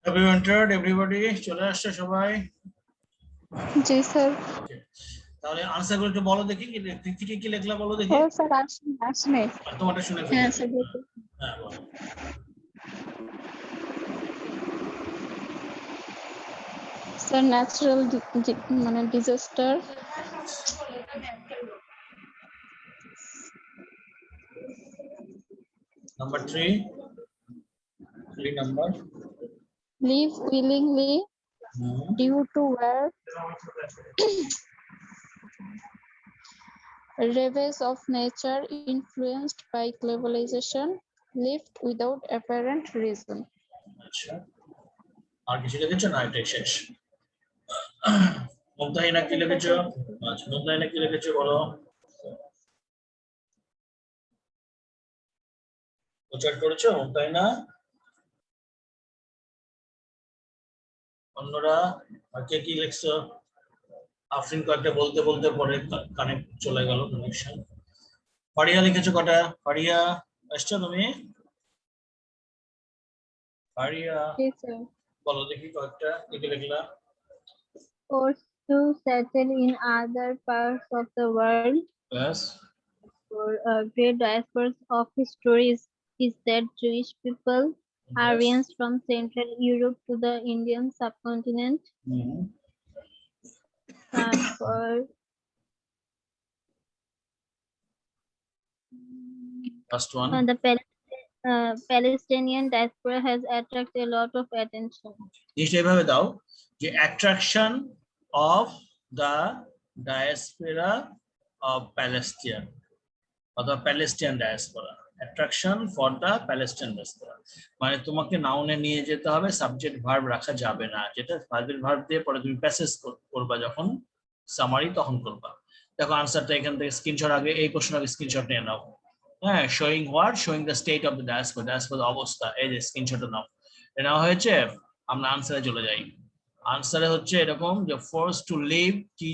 Have you entered everybody? চলে আসছে সবাই? জি স্যার। Okay. তাহলে আনসার গুলো একটু বলো দেখি, কৃতিকে কি লিখলা বলো দেখি। ও স্যার আসলে তোমারটা শুনে ফেলি। হ্যাঁ স্যার। হ্যাঁ বলো। স্যার ন্যাচারাল মানে disaster, Number 3 number live willingly due to war, ravages of nature influenced by globalization, lived without apparent reason. আচ্ছা, আর কিছু লিখেছো না? এটাই শেষ। মুমতাহিনা কি লিখেছো? আচ্ছা, মুমতাহিনা কি লিখেছো বলো। উচ্চারণ করেছো মুমতাহিনা? অন্যরা আর কে কি লিখছো? আফরিন কয়েকটা বলতে বলতে পরে কানেক্ট চলে গেল, কানেকশন। ফারিয়া লিখেছো কটা? ফারিয়া আসছো তুমি? ফারিয়া বলো দেখি কয়েকটা কি লিখলা। Forced to settle in other parts of the world Yes. for great diasporas of histories is that Jewish people, Aryans from Central Europe to the Indian subcontinent, for First one. the Palestinian diaspora has attracted a lot of attention. জিনিসটা এভাবে দাও যে attraction of the diaspora of Palestinian অথবা Palestinian diaspora, attraction for the Palestinian diaspora, মানে তোমাকে নাউনে নিয়ে যেতে হবে, সাবজেক্ট ভার্ব রাখা যাবে না, যেটা সাবজেক্ট ভার্ব দিয়ে পরে তুমি প্যাসেজ করবা যখন সামারি তখন করবা। দেখো আনসারটা এখান থেকে স্ক্রিনশট, আগে এই প্রশ্ন আগে স্ক্রিনশট নিয়ে নাও। হ্যাঁ, showing what? Showing the state of the diaspora, diaspora অবস্থা, এই যে স্ক্রিনশটটা নাও। নেওয়া হয়েছে, আমরা আনসারে চলে যাই। আনসারে হচ্ছে এরকম যে ফোর্স টু লিভ, কি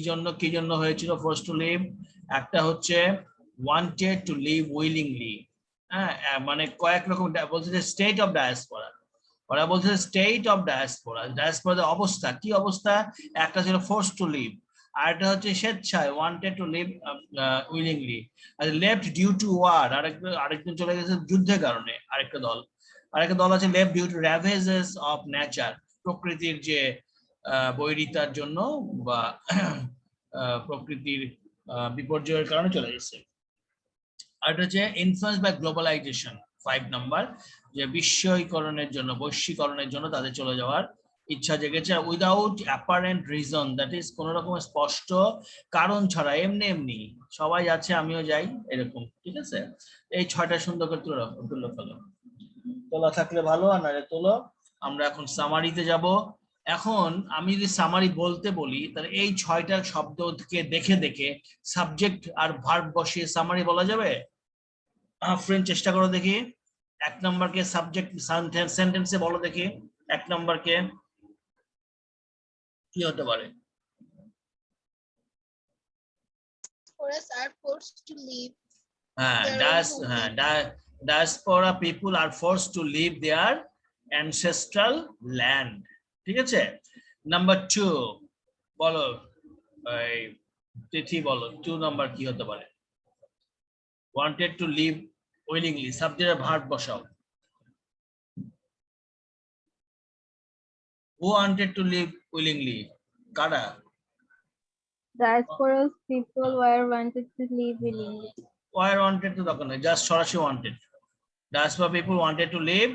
জন্য হয়েছিল ফোর্স টু লিভ? একটা হচ্ছে ওয়ান্টেড টু লিভ উইলিংলি, হ্যাঁ, মানে কয়েক রকম বলছে যে স্টেট অফ ডায়াসপোরা, ওরা বলছে স্টেট অফ ডায়াসপোরা, ডায়াসপোরার অবস্থা, কি অবস্থা? একটা ছিল ফোর্স টু লিভ, আর একটা হচ্ছে স্বেচ্ছায় ওয়ান্টেড টু লিভ উইলিংলি, আর লেফট ডিউ টু ওয়ার, আরেকজন চলে গেছে যুদ্ধের কারণে, আরেকটা দল আছে left due to ravages of nature, প্রকৃতির যে বৈরিতার জন্য বা প্রকৃতির বিপর্যয়ের কারণে চলে গেছে। আর এটা হচ্ছে ইনফ্লুয়েন্স বাই গ্লোবালাইজেশন, 5 নাম্বার, যে বিশ্বীকরণের জন্য, বৈশ্বিকরণের জন্য তাদের চলে যাওয়ার ইচ্ছা জেগেছে, without apparent reason, that is কোন রকম স্পষ্ট কারণ ছাড়া, এমনি সবাই যাচ্ছে আমিও যাই এরকম, ঠিক আছে? এই 6টা সুন্দর করে তুলে ফেলো, তোলা থাকলে ভালো, আর নাহলে তোলো। আমরা এখন সামারিতে যাব। এখন আমি যদি সামারি বলতে বলি, তাহলে এই 6টা শব্দকে দেখে দেখে সাবজেক্ট আর ভার্ব বসিয়ে সামারি বলা যাবে? ফ্রেন্ড চেষ্টা করো দেখি। 1 নম্বরকে সাবজেক্ট সেন্টেন্সে বলো দেখি, 1 নম্বরকে কি হতে পারে? Are forced to leave. Diaspora people are forced to leave their ancestral land, ঠিক আছে? নাম্বার 2 বলো, এই তিথি বলো 2 নাম্বার কি হতে পারে? wanted to leave willingly, সাবজেক্টের ভার্ব বসাও। who wanted to leave willingly? কারা? Diaspora people were wanted to live willingly. were wanted to দরকার নেই, জাস্ট সরাসরি wanted। diaspora people wanted to live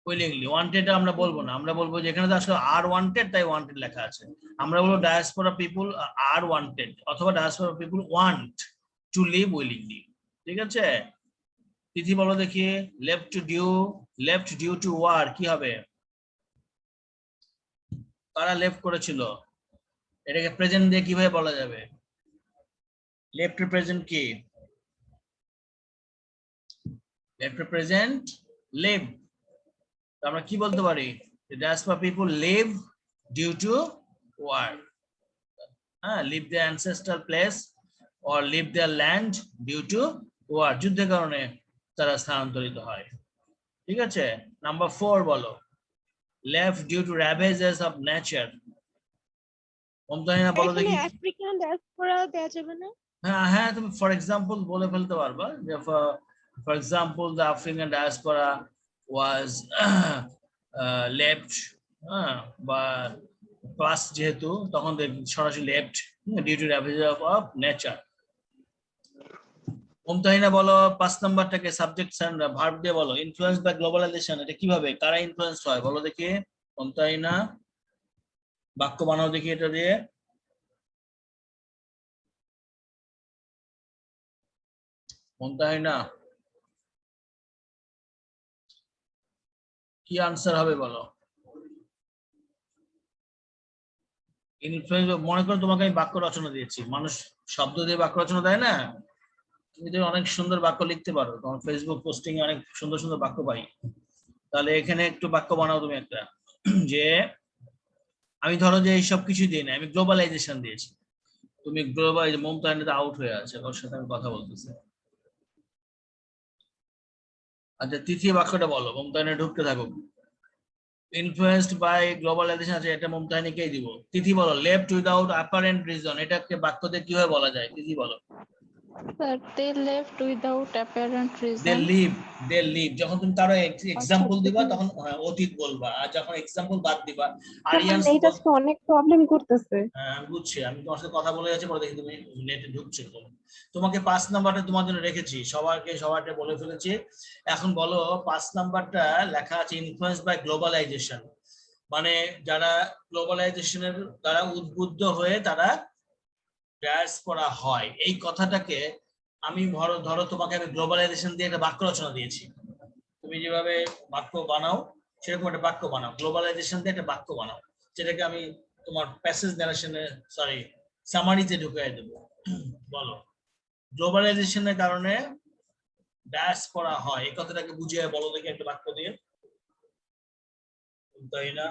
willingly, wanted আমরা বলবো না, আমরা বলবো যে এখানে তো আসলে আর ওয়ান্টেড, তাই ওয়ান্টেড লেখা আছে, আমরা বলবো diaspora people are wanted অথবা diaspora people want to live willingly, ঠিক আছে? তিথি বলো দেখি, left due to war কি হবে? কারা লেফট করেছিল? এটাকে প্রেজেন্ট দিয়ে কিভাবে বলা যাবে? লেফট প্রেজেন্ট কি? লেফট প্রেজেন্ট লিভ, আমরা কি বলতে পারি? diaspora people live due to war, leave their ancestral place or leave their land due to war, যুদ্ধের কারণে তারা স্থানান্তরিত হয়, ঠিক আছে? নাম্বার 4 বলো। left due to ravages of nature. Momtahina বলো এখানে দেখি। আফ্রিকান ডায়াসপোরা দেওয়া যাবে না? হ্যাঁ হ্যাঁ, তুমি ফর এক্সাম্পল বলে ফেলতে পারবা যে for example the African diaspora was left, বা প্লাস যেহেতু তখন সরাসরি left due to ravage of nature. Momtahina বলো 5 নাম্বারটাকে সাবজেক্ট এন্ড ভার্ব দিয়ে বলো। ইনফ্লুয়েন্স বাই গ্লোবালাইজেশন, এটা কিভাবে কারা ইনফ্লুয়েন্স হয় বলো দেখি। মমতাহিনা বাক্য বানাও দেখি এটা দিয়ে। মমতাহিনা কি আনসার হবে বলো। ইনফ্লুয়েন্স, মনে করো তোমাকে আমি বাক্য রচনা দিয়েছি, মানুষ শব্দ দিয়ে বাক্য রচনা দেয় না, তুমি যদি অনেক সুন্দর বাক্য লিখতে পারো, তোমার ফেসবুক পোস্টিং এ অনেক সুন্দর সুন্দর বাক্য পাই, তাহলে এখানে একটু বাক্য বানাও তুমি একটা, যে আমি ধরো যে এইসব কিছু দিই না, আমি গ্লোবালাইজেশন দিয়েছি, তুমি গ্লোবাল, মমতাহিনা আউট হয়ে আছে, ওর সাথে আমি কথা বলতেছি। আচ্ছা তৃতীয় বাক্যটা বলো, মমতাহিনা ঢুকতে থাকুক। ইনফ্লুয়েন্সড বাই গ্লোবালাইজেশন আছে, এটা মমতাহিনীকেই দিব। তিথি বলো লেফট উইদাউট অ্যাপারেন্ট রিজন, এটাকে বাক্য দিয়ে কিভাবে বলা যায়, তিথি বলো। Sir, they left without apparent they reason. Leave, যখন তুমি কারো এক্সাম্পল আচ্ছা, দিবা তখন অতীত বলবা, আর যখন এক্সাম্পল বাদ দিবা স্যার আরিয়ান্স এইটা আজকে অনেক প্রবলেম করতেছে। আমি বুঝছি, আমি তোমার সাথে কথা বলে যাচ্ছি, পরে দেখি তুমি নেটে ঢুকছো। তোমাকে 5 নাম্বারটা তোমার জন্য রেখেছি, সবাইকে বলে ফেলেছি। এখন বলো 5 নাম্বারটা লেখা আছে ইনফ্লুয়েন্স বাই গ্লোবালাইজেশন, মানে যারা গ্লোবালাইজেশনের দ্বারা উদ্বুদ্ধ হয়ে তারা ডায়াসপোরা হয়, এই কথাটাকে আমি ধরো তোমাকে আমি গ্লোবালাইজেশন দিয়ে একটা বাক্য রচনা দিয়েছি, তুমি যেভাবে বাক্য বানাও সেরকম একটা বাক্য বানাও, গ্লোবালাইজেশন দিয়ে একটা বাক্য বানাও, যেটাকে আমি তোমার প্যাসেজ ন্যারেশনে সরি সামারিতে ঢুকিয়ে দেবো। বলো গ্লোবালাইজেশনের কারণে ডায়াসপোরা হয়, এই কথাটাকে বুঝিয়ে বলো দেখি একটা বাক্য দিয়ে। তাই না,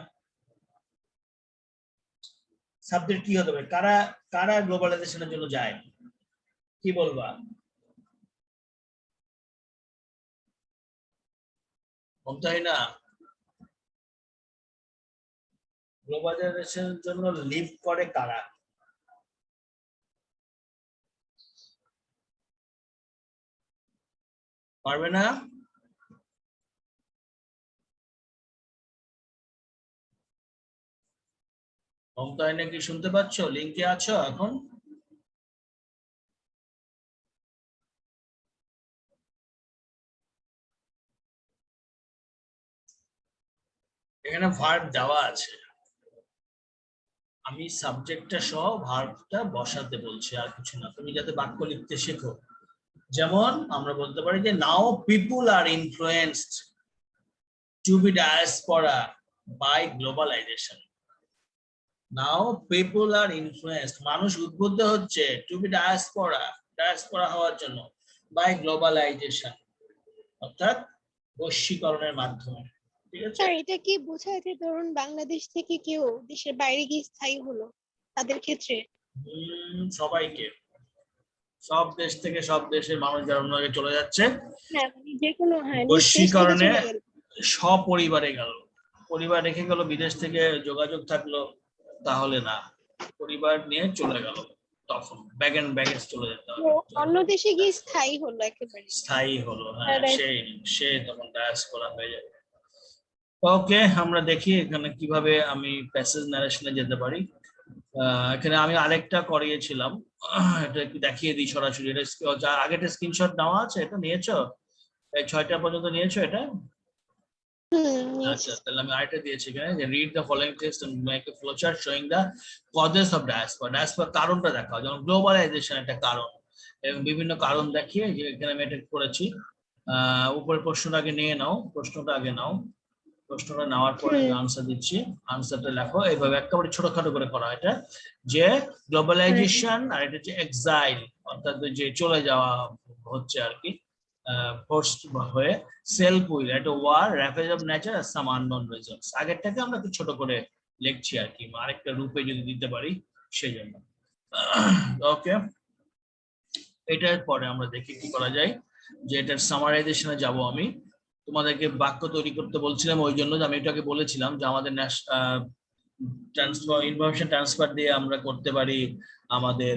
সাবজেক্ট কি হতে হবে, কারা কারা গ্লোবালাইজেশনের জন্য যায়, কি বলবা। তাই না, গ্লোবালাইজেশনের জন্য লিভ করে কারা, পারবে না। মমতাহিনা কি শুনতে পাচ্ছ, লিংকে আছো এখন। এখানে ভার্ব দেওয়া আছে, আমি সাবজেক্টটা সহ ভার্বটা বসাতে বলছি, আর কিছু না, তুমি যাতে বাক্য লিখতে শেখো। যেমন আমরা বলতে পারি যে now people are influenced to be diaspora by globalization. Now people are influenced, মানুষ উদ্বুদ্ধ হচ্ছে টু বি ডায়াসপোরা হওয়ার জন্য বাই গ্লোবালাইজেশন, অর্থাৎ বৈশ্বিকরণের মাধ্যমে। ঠিক আছে, স্যার এটা কি বোঝায় যে ধরুন বাংলাদেশ থেকে কেউ দেশের বাইরে গিয়ে স্থায়ী হলো, তাদের ক্ষেত্রে? সবাইকে, সব দেশ থেকে সব দেশের মানুষ যারা অন্য জায়গায় চলে যাচ্ছে, হ্যাঁ মানে যে কোনো, হ্যাঁ, নিজ দেশ থেকে বৈশ্বিকরণে চলে গেল। সপরিবারে গেল, পরিবার রেখে গেল, বিদেশ থেকে যোগাযোগ থাকলো, তাহলে না, পরিবার নিয়ে চলে গেল, তখন ব্যাগ এন্ড ব্যাগেজ চলে যেতে হবে, অন্য দেশে গিয়ে স্থায়ী হলো একেবারে। স্থায়ী হলো, হ্যাঁ Right. সে তখন ডায়াসপোরা হয়ে যাবে। ওকে, আমরা দেখি এখানে কিভাবে আমি প্যাসেজ ন্যারেশনে যেতে পারি। এখানে আমি আরেকটা করিয়েছিলাম, এটা একটু দেখিয়ে দিই সরাসরি, এটা আগেটা স্ক্রিনশট নেওয়া আছে, এটা নিয়েছো, এই 6টা পর্যন্ত নিয়েছো এটা। আচ্ছা তাহলে আমি আরেকটা দিয়েছি এখানে যে read the following text and make a flowchart showing the causes of diaspora, কারণটা দেখাও, যেমন গ্লোবালাইজেশন একটা কারণ, এবং বিভিন্ন কারণ দেখিয়ে যে এখানে আমি এটা করেছি। উপরে প্রশ্নটা আগে নিয়ে নাও, প্রশ্নটা আগে নাও, প্রশ্নটা নেওয়ার পরে আমি আনসার দিচ্ছি, আনসারটা লেখো, এইভাবে একেবারে ছোটখাটো করে করা, এটা যে গ্লোবালাইজেশন আর এটা হচ্ছে এক্সাইল, অর্থাৎ যে চলে যাওয়া হচ্ছে আর কি, ফোর্সড হয়ে, সেলফ উইল, এটা ওয়ার, র্যাভেজ অফ নেচার আর সাম আননোন রিজনস। আগেরটাকে আমরা একটু ছোট করে লিখছি আর কি, আরেকটা রূপে যদি দিতে পারি সেই জন্য। ওকে, এটার পরে আমরা দেখি কি করা যায়, যে এটার সামারাইজেশনে যাব আমি। তো তোমাদেরকে বাক্য তৈরি করতে বলছিলাম ওই জন্য যে আমি এটাকে বলেছিলাম যে আমাদের ট্রান্সফার ইনফরমেশন ট্রান্সফার দিয়ে আমরা করতে পারি আমাদের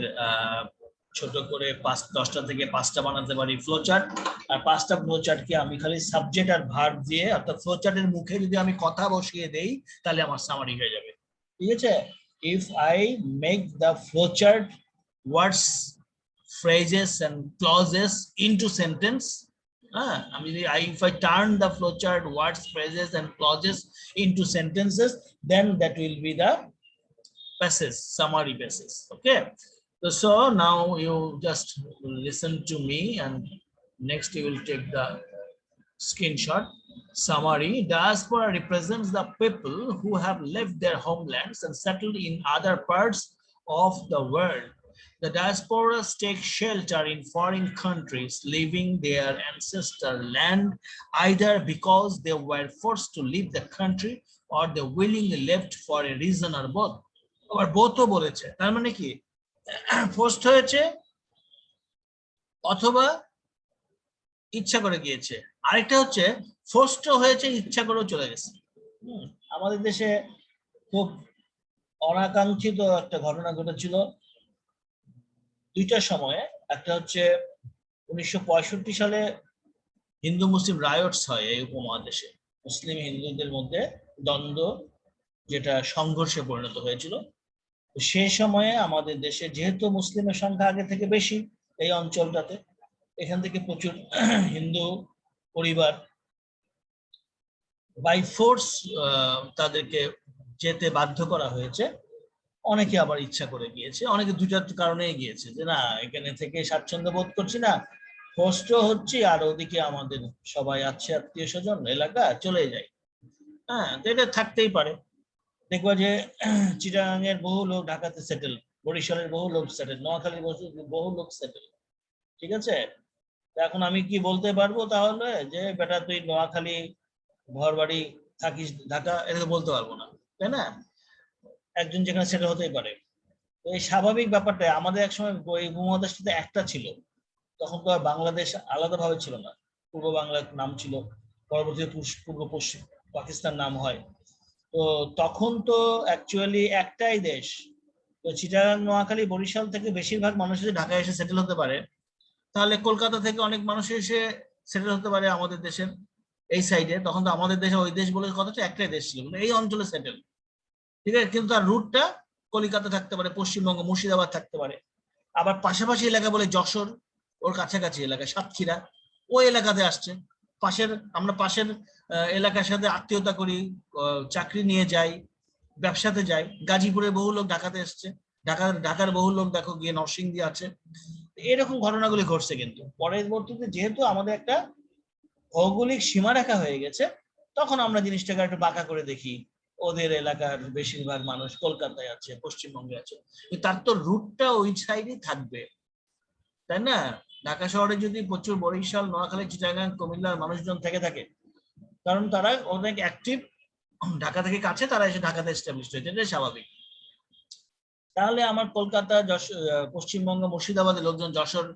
ছোট করে 10টা থেকে 5টা বানাতে পারি ফ্লোচার্ট। আর 5টা ফ্লোচার্টকে আমি খালি সাবজেক্ট আর ভার্ব দিয়ে, অর্থাৎ ফ্লোচার্টের মুখে যদি আমি কথা বসিয়ে দেই তাহলে আমার সামারি হয়ে যাবে। ঠিক আছে? If I make the flowchart words, phrases and clauses into sentence, if I turn the flowchart words, phrases and clauses into sentences, then that will be the passage, summary passage. Okay, so now you just listen to me and next you will take the screenshot. Summary: diaspora represents the people who have left their homelands and settled in other parts of the world. The diasporas take shelter in foreign countries, leaving their ancestral land either because they were forced to leave the country or they willingly left for a reason or both. Or both বলেছে, তার মানে কি forced হয়েছে অথবা ইচ্ছা করে গিয়েছে। আরেকটা হচ্ছে ফোর্সড হয়েছে, ইচ্ছা করেও চলে গেছে। আমাদের দেশে খুব অনাকাঙ্ক্ষিত একটা ঘটনা ঘটেছিল দুইটা সময়ে। একটা হচ্ছে 1965 সালে হিন্দু মুসলিম রায়টস হয় এই উপমহাদেশে, মুসলিম হিন্দুদের মধ্যে দ্বন্দ্ব, যেটা সংঘর্ষে পরিণত হয়েছিল। সেই সময়ে আমাদের দেশে যেহেতু মুসলিমের সংখ্যা আগে থেকে বেশি এই অঞ্চলটাতে, এখান থেকে প্রচুর হিন্দু পরিবার বাই ফোর্স তাদেরকে যেতে বাধ্য করা হয়েছে। অনেকে আবার ইচ্ছা করে গিয়েছে, অনেকে দুইটার কারণে গিয়েছে, যে না এখানে থেকে স্বাচ্ছন্দ্য বোধ করছি না, কষ্ট হচ্ছে, আর ওদিকে আমাদের সবাই আছে আত্মীয় স্বজন এলাকা, চলে যায়। হ্যাঁ, এটা থাকতেই পারে। দেখবো যে চিটাগাং এর বহু লোক ঢাকাতে সেটেল, বরিশালের বহু লোক সেটেল, নোয়াখালীর বহু লোক সেটেল। ঠিক আছে, এখন আমি কি বলতে পারবো তাহলে যে বেটা তুই নোয়াখালী ঘর বাড়ি থাকিস ঢাকা, এটা বলতে পারবো না, তাই না? একজন যেখানে সেটেল হতেই পারে। তো এই স্বাভাবিক ব্যাপারটা আমাদের একসময় এই উপমহাদেশটাতে একটা ছিল, তখন তো আর বাংলাদেশ আলাদাভাবে ছিল না, পূর্ব বাংলার নাম ছিল, পরবর্তীতে পূর্ব পশ্চিম পাকিস্তান নাম হয়। তো তখন তো অ্যাকচুয়ালি একটাই দেশ। তো চিটাগাং, নোয়াখালী, বরিশাল থেকে বেশিরভাগ মানুষ যদি ঢাকায় এসে সেটেল হতে পারে, তাহলে কলকাতা থেকে অনেক মানুষ এসে সেটেল হতে পারে আমাদের দেশের এই সাইডে। তখন তো আমাদের দেশে ওই দেশ বলে কথা একটাই দেশ ছিল, এই অঞ্চলে সেটেল। ঠিক আছে, কিন্তু তার রুটটা কলিকাতা থাকতে পারে, পশ্চিমবঙ্গ মুর্শিদাবাদ থাকতে পারে, আবার পাশাপাশি এলাকা বলে যশোর, ওর কাছাকাছি এলাকা সাতক্ষীরা, ওই এলাকাতে আসছে। আমরা পাশের এলাকার সাথে আত্মীয়তা করি, চাকরি নিয়ে যাই, ব্যবসাতে যাই। গাজীপুরের বহু লোক ঢাকাতে এসছে, ঢাকার বহু লোক দেখো গিয়ে নরসিংদী আছে। এরকম ঘটনাগুলি ঘটছে। কিন্তু পরবর্তীতে যেহেতু আমাদের একটা ভৌগোলিক সীমারেখা হয়ে গেছে, তখন আমরা জিনিসটাকে একটু বাঁকা করে দেখি, ওদের এলাকার বেশিরভাগ মানুষ কলকাতায় আছে, পশ্চিমবঙ্গে আছে, তার তো রুটটা ওই সাইডে থাকবে, তাই না? ঢাকা শহরে যদি প্রচুর বরিশাল, নোয়াখালী, চিটাগাং, কুমিল্লার মানুষজন থেকে থাকে, কারণ তারা অনেক অ্যাক্টিভ, ঢাকা থেকে কাছে, তারা এসে ঢাকাতে এস্টাবলিশ হয়েছে, এটাই স্বাভাবিক। তাহলে আমার কলকাতা, পশ্চিমবঙ্গ, মুর্শিদাবাদের লোকজন যশোর,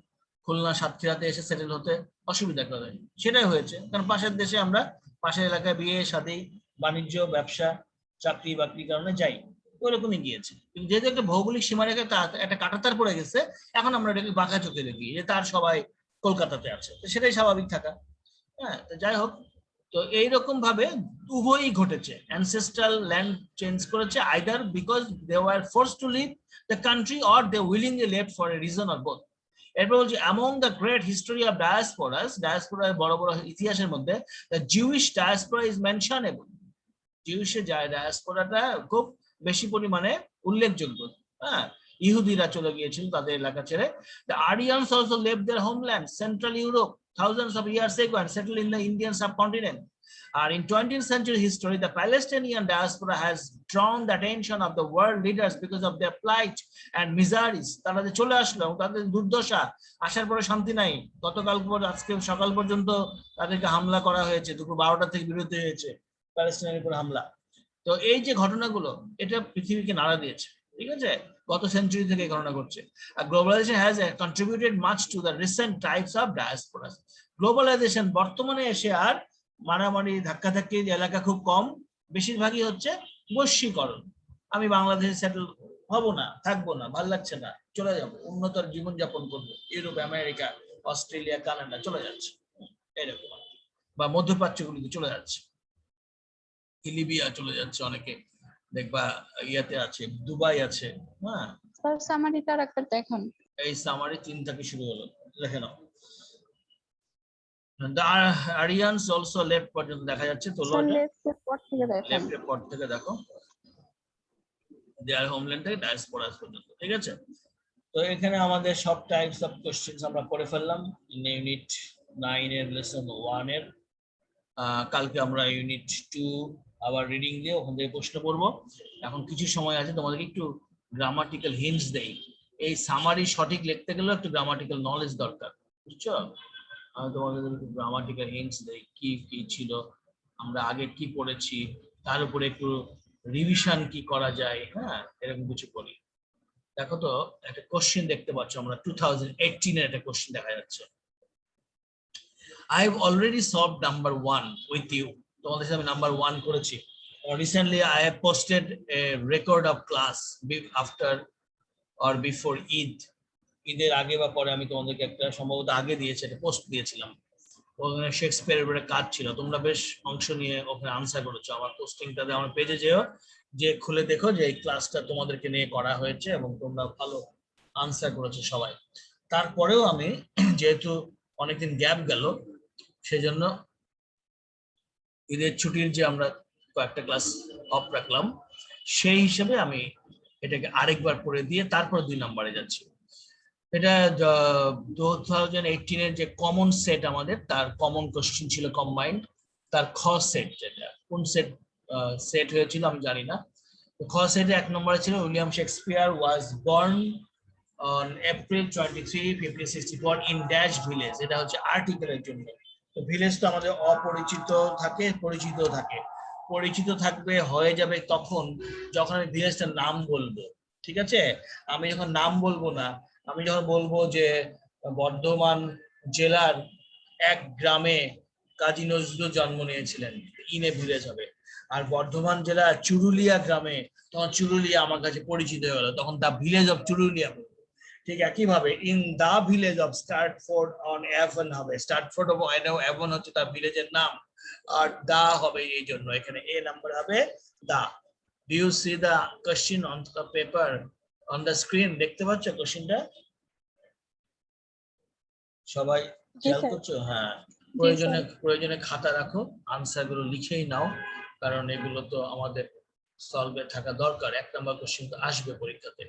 খুলনা, সাতক্ষীরাতে এসে সেটেল হতে অসুবিধা করে, সেটাই হয়েছে। কারণ পাশের দেশে আমরা পাশের এলাকায় বিয়ে শাদী, বাণিজ্য, ব্যবসা, চাকরি বাকরির কারণে যাই, ওইরকমই গিয়েছে। কিন্তু যেহেতু একটা ভৌগোলিক সীমারেখা একটা কাঁটাতার পড়ে গেছে, এখন আমরা এটাকে বাঁকা চোখে দেখি যে তার সবাই কলকাতাতে আছে, তো সেটাই স্বাভাবিক থাকা। হ্যাঁ, তো যাই হোক, তো এইরকম ভাবে উভয়ই ঘটেছে। অ্যানসেস্ট্রাল ল্যান্ড চেঞ্জ করেছে, either because they were forced to leave the country or they willingly left for a reason or both. এরপর বলছি, among the great history of diasporas, ডায়াসপোরার বড় বড় ইতিহাসের মধ্যে the Jewish diaspora is mentionable. জিউইশের ডায়াসপোরাটা খুব বেশি পরিমাণে উল্লেখযোগ্য। হ্যাঁ, ইহুদিরা চলে গিয়েছিল তাদের এলাকা ছেড়ে। The Aryans also left their homeland, Central Europe, thousands of years ago and settled in the Indian subcontinent. In 20th century history, the Palestinian diaspora has drawn the attention of the world leaders because of their plight and miseries. তারা যে চলে আসলো, তাদের দুর্দশা, আসার পরে শান্তি নাই। গতকাল আজকে সকাল পর্যন্ত তাদেরকে হামলা করা হয়েছে, দুপুর 12টা থেকে বিরতি হয়েছে প্যালেস্টাইনের উপর হামলা। তো এই যে ঘটনাগুলো, এটা পৃথিবীকে নাড়া দিয়েছে। ঠিক আছে, গত সেঞ্চুরি থেকে এই ঘটনা ঘটছে। Globalization has contributed much to the recent types of diasporas. Globalization বর্তমানে এসে আর মারামারি ধাক্কাধাক্কি এলাকা খুব কম, বেশিরভাগই হচ্ছে বৈশ্বিকরণ। আমি বাংলাদেশে সেটেল হব না, থাকবো না, ভাল লাগছে না, চলে যাবো, উন্নতর জীবনযাপন করবো, ইউরোপ, আমেরিকা, অস্ট্রেলিয়া, কানাডা চলে যাচ্ছে এরকম, বা মধ্যপ্রাচ্যগুলিতে চলে যাচ্ছে, লিবিয়া চলে যাচ্ছে অনেকে, দেখবা ইয়াতে আছে, দুবাই আছে। হ্যাঁ, স্যার সামারিটা একটা দেখান। এই সামারি 3 থেকে শুরু হলো, দেখে নাও। The Aryans also left পর্যন্ত দেখা যাচ্ছে, তোলো স্যার এটা, লেফটের পর থেকে দেখান। লেফটের পর থেকে দেখো, দেয়ার হোমল্যান্ড থেকে ডায়াসপোরাস পর্যন্ত, ঠিক আছে। তো এখানে আমাদের সব টাইপস অফ কোশ্চেন্স আমরা করে ফেললাম ইউনিট 9 এর লেসন 1 এর। কালকে আমরা ইউনিট 2 আবার রিডিং দিয়ে ওখান থেকে প্রশ্ন করব। এখন কিছু সময় আছে, তোমাদেরকে একটু গ্রামাটিক্যাল হিন্টস দেই। এই সামারি সঠিক লিখতে গেলে একটু গ্রামাটিক্যাল নলেজ দরকার, বুঝছো? আমি তোমাদের একটু গ্রামাটিক্যাল হিন্টস দেই, কি কি ছিল, আমরা আগে কি পড়েছি, তার উপরে একটু রিভিশন কি করা যায়, হ্যাঁ এরকম কিছু করি। দেখো তো একটা কোশ্চেন দেখতে পাচ্ছ, আমরা 2018 এর একটা কোশ্চেন দেখা যাচ্ছে। I have already solved number 1 with you. তোমাদের সাথে আমি নাম্বার 1 করেছি। Recently I have posted a record of class after or before Eid. ঈদের আগে বা পরে আমি তোমাদেরকে একটা, সম্ভবত আগে দিয়েছি, একটা পোস্ট দিয়েছিলাম। ওখানে শেক্সপিয়ারের উপরে কাজ ছিল, তোমরা বেশ অংশ নিয়ে ওখানে আনসার করেছো। আমার পোস্টিংটাতে আমার পেজে যেও, যে খুলে দেখো যে এই ক্লাসটা তোমাদেরকে নিয়ে করা হয়েছে এবং তোমরা ভালো আনসার করেছো সবাই। তারপরেও আমি যেহেতু অনেকদিন গ্যাপ গেল, সেজন্য ঈদের ছুটির যে আমরা কয়েকটা ক্লাস অফ রাখলাম, সেই হিসেবে আমি এটাকে আরেকবার পড়ে দিয়ে তারপর 2 নম্বরে যাচ্ছি। এটা 2018 এর যে কমন সেট আমাদের, তার কমন কোশ্চেন ছিল কম্বাইন্ড, তার খ সেট, যেটা কোন সেট সেট হয়েছিল আমি জানি না। খ সেটে 1 নম্বরে ছিল William Shakespeare was born on April 23, 1564 in dash village. এটা হচ্ছে আর্টিকেলের জন্য। তো ভিলেজ তো আমাদের অপরিচিত থাকে, পরিচিত থাকে। পরিচিত থাকবে হয়ে যাবে তখন যখন আমি ভিলেজটার নাম বলবো, ঠিক আছে? আমি যখন নাম বলবো না, আমি যখন বলবো যে বর্ধমান জেলার এক গ্রামে কাজী নজরুল জন্ম নিয়েছিলেন, ইনে ভিলেজ হবে। আর বর্ধমান জেলার চুরুলিয়া গ্রামে, তখন চুরুলিয়া আমার কাছে পরিচিত হয়ে গেল, তখন দা ভিলেজ অফ চুরুলিয়া। ঠিক একইভাবে in the village of Stratford on Avon হবে, স্টার্টফোর্ড অফ অ্যাভন হচ্ছে তার ভিলেজের নাম, আর দা হবে এই জন্য এখানে এ নাম্বার হবে দা। Do you see the question on the paper on the screen? দেখতে পাচ্ছ কোশ্চেনটা সবাই? খেয়াল করছো? হ্যাঁ, প্রয়োজনে খাতা রাখো, আনসার গুলো লিখেই নাও, কারণ এগুলো তো আমাদের সলভে থাকা দরকার। 1 নম্বর কোশ্চেন তো আসবে পরীক্ষাতে।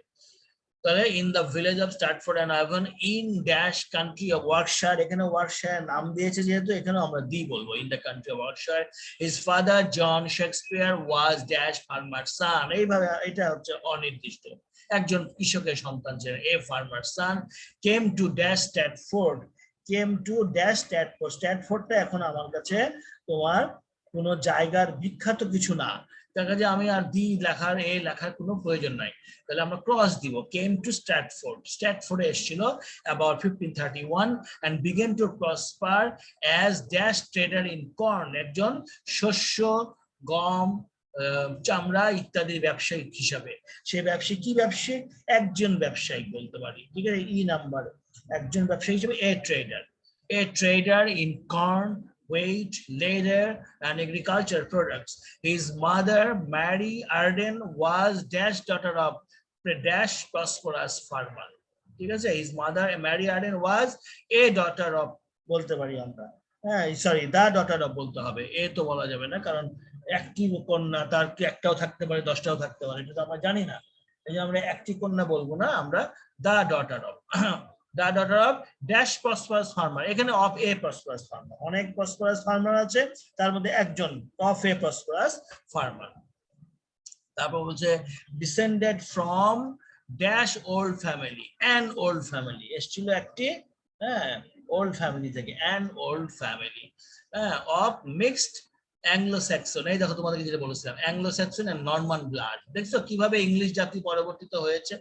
তাহলে in the village of Stratford and Avon in dash country of Warwickshire, এখানে ওয়ার্কশায়ার নাম দিয়েছে যেহেতু এখানে আমরা দি বলবো, in the country of Warwickshire his father John Shakespeare was dash farmer son. এইভাবে এটা হচ্ছে অনির্দিষ্ট, একজন কৃষকের সন্তান ছিলেন। A farmer son came to dash Stratford, came to dash Stratford. স্ট্যাটফোর্ডটা এখন আমার কাছে তোমার কোনো জায়গার বিখ্যাত কিছু না, তার কাছে আমি আর দি লেখার এ লেখার কোনো প্রয়োজন নাই, তাহলে আমরা ক্রস দিব। কেম টু স্ট্যাটফোর্ড, স্ট্যাটফোর্ডে এসেছিল about 1531 and began to prosper as dash trader in corn, একজন শস্য, গম, চামড়া ইত্যাদির ব্যবসায়িক হিসাবে। সেই ব্যবসায়ী কি ব্যবসায়ী? একজন ব্যবসায়িক বলতে পারি, ঠিক আছে? ই নাম্বার, একজন ব্যবসায়ী হিসেবে a trader in corn, wheat, leather and agriculture products. His mother Mary Arden was dash daughter of dash prosperous farmer, ঠিক আছে? His mother Mary Arden was a daughter of, বলতে পারি আমরা, হ্যাঁ সরি দা ডটার অফ বলতে হবে, এ তো বলা যাবে না, কারণ একটি কন্যা, তার কি একটাও থাকতে পারে, 10টাও থাকতে পারে, এটা তো আমরা জানি না, এই যে আমরা একটি কন্যা বলবো না, আমরা the daughter of, the daughter of dash prosperous farmer. এখানে অফ এ প্রসপারাস ফার্মার, অনেক প্রসপারাস ফার্মার আছে, তার মধ্যে একজন অফ এ প্রসপারাস ফার্মার। তারপর বলছে descended from dash old family, an old family, এসেছিল একটি ওল্ড ফ্যামিলি থেকে, an old family of mixed Anglo Saxon. এই দেখো তোমাদেরকে যেটা বলেছিলাম, Anglo Saxon and Norman blood. দেখছো কিভাবে ইংলিশ জাতি পরিবর্তিত হয়েছে,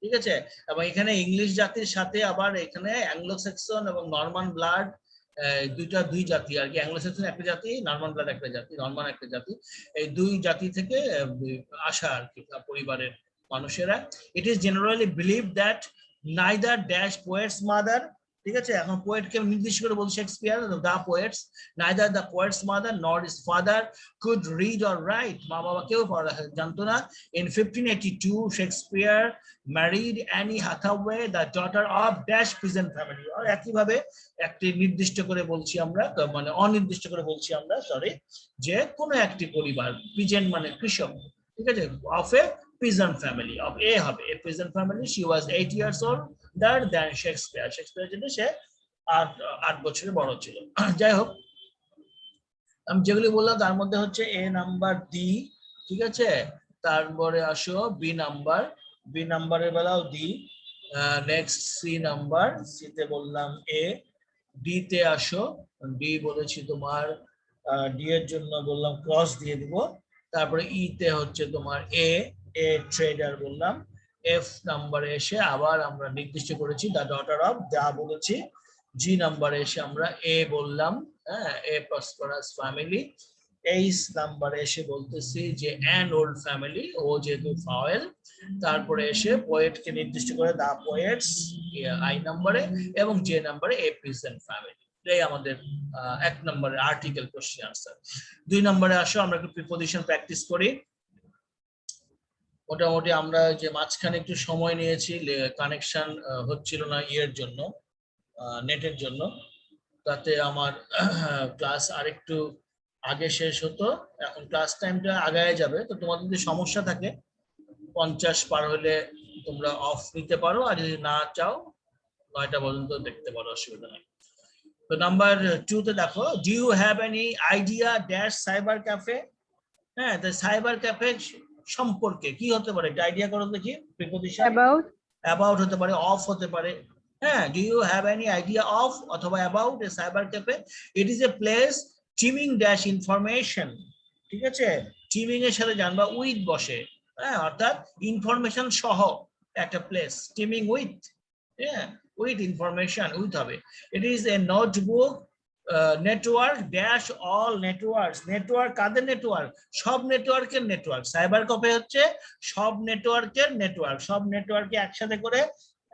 ঠিক আছে? এবং এখানে ইংলিশ জাতির সাথে আবার এখানে অ্যাংলো স্যাক্সন এবং নরমান ব্লাড দুই জাতি আর কি, অ্যাংলো স্যাক্সন একটা জাতি, নরমান ব্লাড একটা জাতি, নরমান একটা জাতি, এই দুই জাতি থেকে আসা আর কি পরিবারের মানুষেরা। It is generally believe that neither dash poet's mother, ঠিক আছে, এখন পোয়েটকে নির্দিষ্ট করে বলছে Shakespeare, the poet's, neither the poet's mother nor is father could read or write, মা বাবা কেউ পড়ালেখা জানতো না। In 1582 Shakespeare married Anne Hathaway the daughter of dash peasant family. আর একইভাবে একটি নির্দিষ্ট করে বলছি আমরা, মানে অনির্দিষ্ট করে বলছি আমরা, সরি, যে কোনো একটি পরিবার, পিজেন্ট মানে কৃষক, ঠিক আছে, of A peasant family, of A হবে a peasant family. She was 8 years older than Shakespeare. Shakespeare জন্য সে 8 বছরের বড় ছিল। যাই হোক, আমি যেগুলি বললাম তার মধ্যে হচ্ছে A নাম্বার ডি, ঠিক আছে, তারপরে আসো বি নাম্বারের বেলাও D, next C number, C তে বললাম এ, ডি তে আসো, ডি বলেছি তোমার, ডি এর জন্য বললাম ক্রস দিয়ে দিব, তারপরে ই তে হচ্ছে তোমার এ ট্রেডার বললাম, এফ নাম্বারে এসে আবার আমরা নির্দিষ্ট করেছি দ্য ডটার অফ, যা বলেছি, জি নাম্বারে এসে আমরা এ বললাম, হ্যাঁ, এ প্রসপারাস ফ্যামিলি, এইচ নাম্বারে এসে বলতেছি যে অ্যান ওল্ড ফ্যামিলি, ও যেহেতু ফাওয়েল, তারপরে এসে পোয়েটকে নির্দিষ্ট করে দা পোয়েটস আই নাম্বারে, এবং জে নাম্বারে এ পিজেন্ট ফ্যামিলি। এই আমাদের 1 নম্বরের আর্টিকেল কোশ্চেন আনসার। 2 নম্বরে আসো আমরা একটু প্রিপোজিশন প্র্যাকটিস করি। মোটামুটি আমরা যে মাঝখানে একটু সময় নিয়েছি, কানেকশন হচ্ছিল না ইয়ের জন্য, নেটের জন্য, তাতে আমার ক্লাস আরেকটু আগে শেষ হতো, এখন ক্লাস টাইমটা আগায় যাবে। তো তোমাদের যদি সমস্যা থাকে 50 পার হলে তোমরা অফ নিতে পারো, আর যদি না চাও 9টা পর্যন্ত দেখতে পারো, অসুবিধা নেই। তো নাম্বার 2 তে দেখো, do you have any idea dash cyber cafe. হ্যাঁ, তো সাইবার ক্যাফে সম্পর্কে কি হতে পারে, একটা আইডিয়া করো দেখি। প্রিপোজিশন অ্যাবাউট হতে পারে, অফ হতে পারে। হ্যাঁ, do you have any idea of অথবা about a cyber cafe. It is a place teeming dash information, ঠিক আছে, টিমিং এর সাথে জানবা উইথ বসে, হ্যাঁ, অর্থাৎ ইনফরমেশন সহ একটা প্লেস, টিমিং উইথ, হ্যাঁ, উইথ ইনফরমেশন, উইথ হবে। It is a notebook network dash all networks. Network কাদের নেটওয়ার্ক? সব নেটওয়ার্কের নেটওয়ার্ক। সাইবার ক্যাফে হচ্ছে সব নেটওয়ার্কের নেটওয়ার্ক, সব নেটওয়ার্কে একসাথে করে